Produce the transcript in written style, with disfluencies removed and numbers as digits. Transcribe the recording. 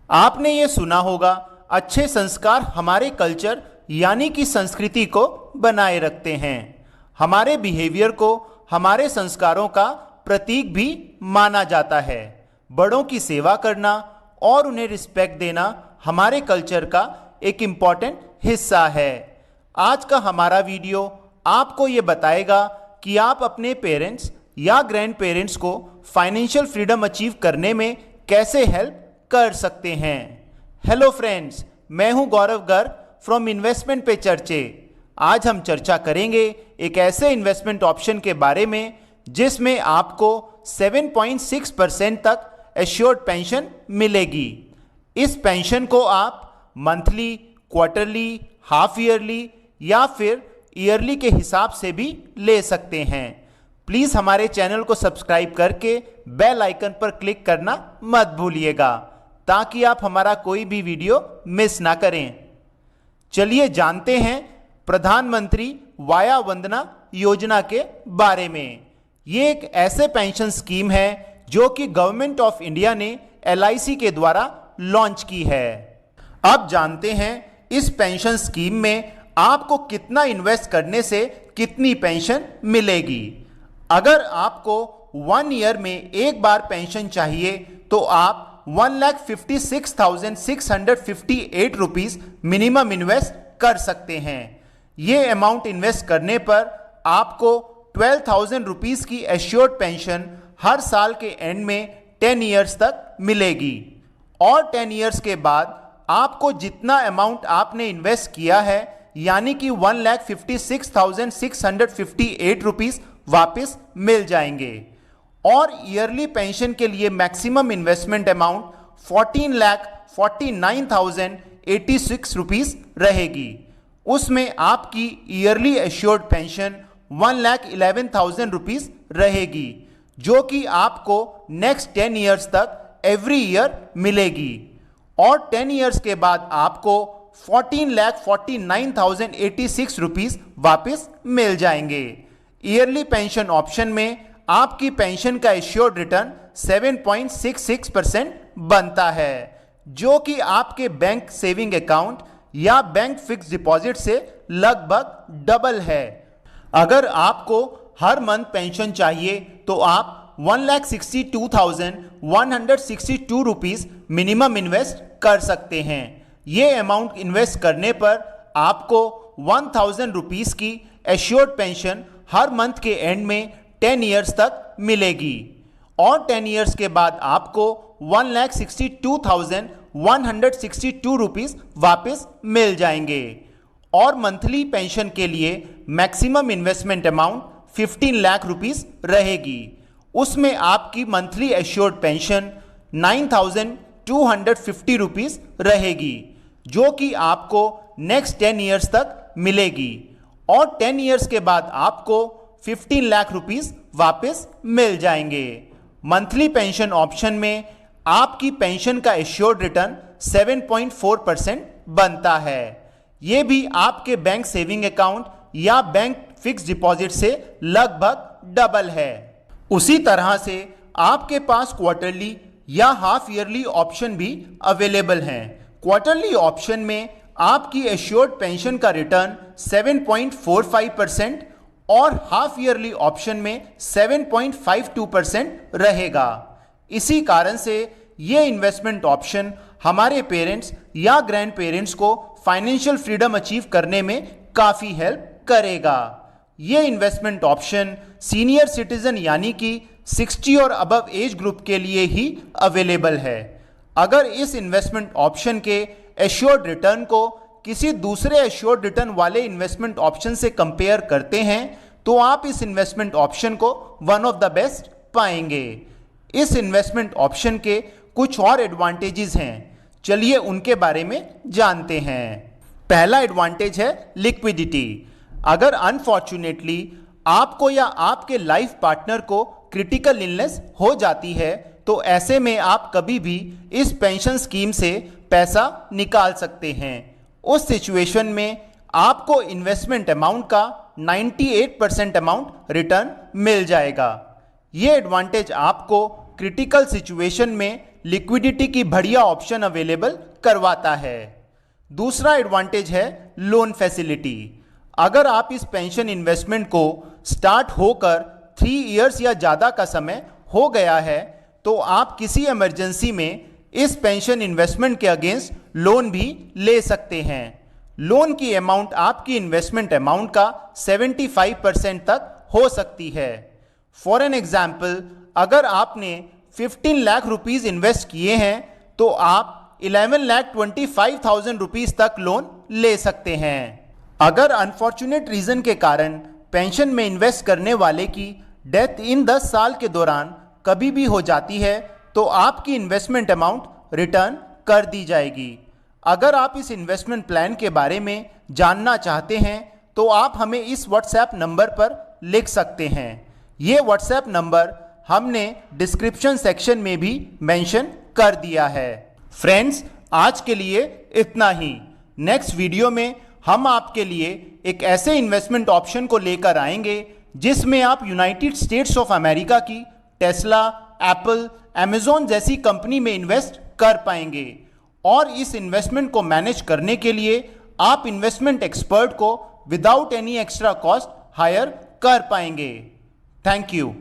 आपने ये सुना होगा, अच्छे संस्कार हमारे कल्चर यानी कि संस्कृति को बनाए रखते हैं। हमारे बिहेवियर को हमारे संस्कारों का प्रतीक भी माना जाता है। बड़ों की सेवा करना और उन्हें रिस्पेक्ट देना हमारे कल्चर का एक इम्पॉर्टेंट हिस्सा है। आज का हमारा वीडियो आपको ये बताएगा कि आप अपने पेरेंट्स या ग्रैंड पेरेंट्स को फाइनेंशियल फ्रीडम अचीव करने में कैसे हेल्प कर सकते हैं। हेलो फ्रेंड्स, मैं हूं गौरव गर्ग फ्रॉम इन्वेस्टमेंट पे चर्चे। आज हम चर्चा करेंगे एक ऐसे इन्वेस्टमेंट ऑप्शन के बारे में जिसमें आपको 7.6% तक एश्योर्ड पेंशन मिलेगी। इस पेंशन को आप मंथली, क्वार्टरली, हाफ ईयरली या फिर ईयरली के हिसाब से भी ले सकते हैं। प्लीज़ हमारे चैनल को सब्सक्राइब करके बेल आइकन पर क्लिक करना मत भूलिएगा ताकि आप हमारा कोई भी वीडियो मिस ना करें। चलिए जानते हैं प्रधानमंत्री वाया वंदना योजना के बारे में। ये एक ऐसे पेंशन स्कीम है जो कि गवर्नमेंट ऑफ इंडिया ने LIC के द्वारा लॉन्च की है। अब जानते हैं इस पेंशन स्कीम में आपको कितना इन्वेस्ट करने से कितनी पेंशन मिलेगी। अगर आपको 1 ईयर में एक बार पेंशन चाहिए तो आप 1,56,658 रुपीज मिनिमम इन्वेस्ट कर सकते हैं। ये अमाउंट इन्वेस्ट करने पर आपको 12,000 रुपीज की एश्योर्ड पेंशन हर साल के एंड में 10 ईयर्स तक मिलेगी और 10 ईयर्स के बाद आपको जितना अमाउंट आपने इन्वेस्ट किया है यानी कि 1,56,658 रुपीज वापस मिल जाएंगे। और ईयरली पेंशन के लिए मैक्सिमम इन्वेस्टमेंट अमाउंट 14,49,086 रुपीज रहेगी। उसमें आपकी ईयरली एश्योर्ड पेंशन 1,11,000 रुपीज रहेगी जो कि आपको नेक्स्ट 10 ईयर्स तक एवरी ईयर मिलेगी। और 10 ईयर्स के बाद आपको 14,49,086 रुपीज वापस मिल जाएंगे। ईयरली पेंशन ऑप्शन में आपकी पेंशन का एश्योर्ड रिटर्न 7.66% बनता है जो कि आपके बैंक सेविंग अकाउंट या बैंक फिक्स डिपॉजिट से लगभग डबल है। अगर आपको हर मंथ पेंशन चाहिए तो आप 1,62,162 रुपीज मिनिमम इन्वेस्ट कर सकते हैं। ये अमाउंट इन्वेस्ट करने पर आपको 1,000 रुपीज की एश्योर्ड पेंशन हर मंथ के एंड में 10 ईयर्स तक मिलेगी और 10 ईयर्स के बाद आपको 1,62,162 रुपीज वापस मिल जाएंगे। और मंथली पेंशन के लिए maximum investment amount 15 lakh rupees रहेगी। उसमें आपकी मंथली एश्योर्ड पेंशन 9,250 रुपीज रहेगी जो कि आपको नेक्स्ट 10 ईयर्स तक मिलेगी और 10 ईयर्स के बाद आपको 15 लाख रुपीज वापस मिल जाएंगे। मंथली पेंशन ऑप्शन में आपकी पेंशन का एश्योर्ड रिटर्न 7.4% बनता है। यह भी आपके बैंक सेविंग अकाउंट या बैंक फिक्स डिपॉजिट से लगभग डबल है। उसी तरह से आपके पास क्वार्टरली या हाफ ईयरली ऑप्शन भी अवेलेबल हैं। क्वार्टरली ऑप्शन में आपकी एश्योर्ड पेंशन का रिटर्न 7.45% और हाफ ईयरली ऑप्शन में 7.52% रहेगा। इसी कारण से ये इन्वेस्टमेंट ऑप्शन हमारे पेरेंट्स या ग्रैंड पेरेंट्स को फाइनेंशियल फ्रीडम अचीव करने में काफ़ी हेल्प करेगा। ये इन्वेस्टमेंट ऑप्शन सीनियर सिटीजन यानी कि 60 और अबव एज ग्रुप के लिए ही अवेलेबल है। अगर इस इन्वेस्टमेंट ऑप्शन के एश्योर्ड रिटर्न को किसी दूसरे एश्योर्ड रिटर्न वाले इन्वेस्टमेंट ऑप्शन से कंपेयर करते हैं तो आप इस इन्वेस्टमेंट ऑप्शन को वन ऑफ द बेस्ट पाएंगे। इस इन्वेस्टमेंट ऑप्शन के कुछ और एडवांटेजेस हैं, चलिए उनके बारे में जानते हैं। पहला एडवांटेज है लिक्विडिटी। अगर अनफॉर्चुनेटली आपको या आपके लाइफ पार्टनर को क्रिटिकल इलनेस हो जाती है तो ऐसे में आप कभी भी इस पेंशन स्कीम से पैसा निकाल सकते हैं। उस सिचुएशन में आपको इन्वेस्टमेंट अमाउंट का 98% अमाउंट रिटर्न मिल जाएगा। ये एडवांटेज आपको क्रिटिकल सिचुएशन में लिक्विडिटी की बढ़िया ऑप्शन अवेलेबल करवाता है। दूसरा एडवांटेज है लोन फैसिलिटी। अगर आप इस पेंशन इन्वेस्टमेंट को स्टार्ट होकर 3 इयर्स या ज़्यादा का समय हो गया है तो आप किसी इमरजेंसी में इस पेंशन इन्वेस्टमेंट के अगेंस्ट लोन भी ले सकते हैं। लोन की अमाउंट आपकी इन्वेस्टमेंट अमाउंट का 75% तक हो सकती है। फॉर एन एग्जाम्पल, अगर आपने 15 लाख रुपीज इन्वेस्ट किए हैं तो आप 11,25,000 रुपीज तक लोन ले सकते हैं। अगर अनफॉर्चुनेट रीजन के कारण पेंशन में इन्वेस्ट करने वाले की डेथ इन 10 साल के दौरान कभी भी हो जाती है तो आपकी इन्वेस्टमेंट अमाउंट रिटर्न कर दी जाएगी। अगर आप इस इन्वेस्टमेंट प्लान के बारे में जानना चाहते हैं तो आप हमें इस व्हाट्सएप नंबर पर लिख सकते हैं। ये व्हाट्सएप नंबर हमने डिस्क्रिप्शन सेक्शन में भी मेंशन कर दिया है। फ्रेंड्स, आज के लिए इतना ही। नेक्स्ट वीडियो में हम आपके लिए एक ऐसे इन्वेस्टमेंट ऑप्शन को लेकर आएंगे जिसमें आप यूनाइटेड स्टेट्स ऑफ अमेरिका की टेस्ला, एप्पल, अमेजॉन जैसी कंपनी में इन्वेस्ट कर पाएंगे और इस इन्वेस्टमेंट को मैनेज करने के लिए आप इन्वेस्टमेंट एक्सपर्ट को without any extra cost hire कर पाएंगे। Thank you.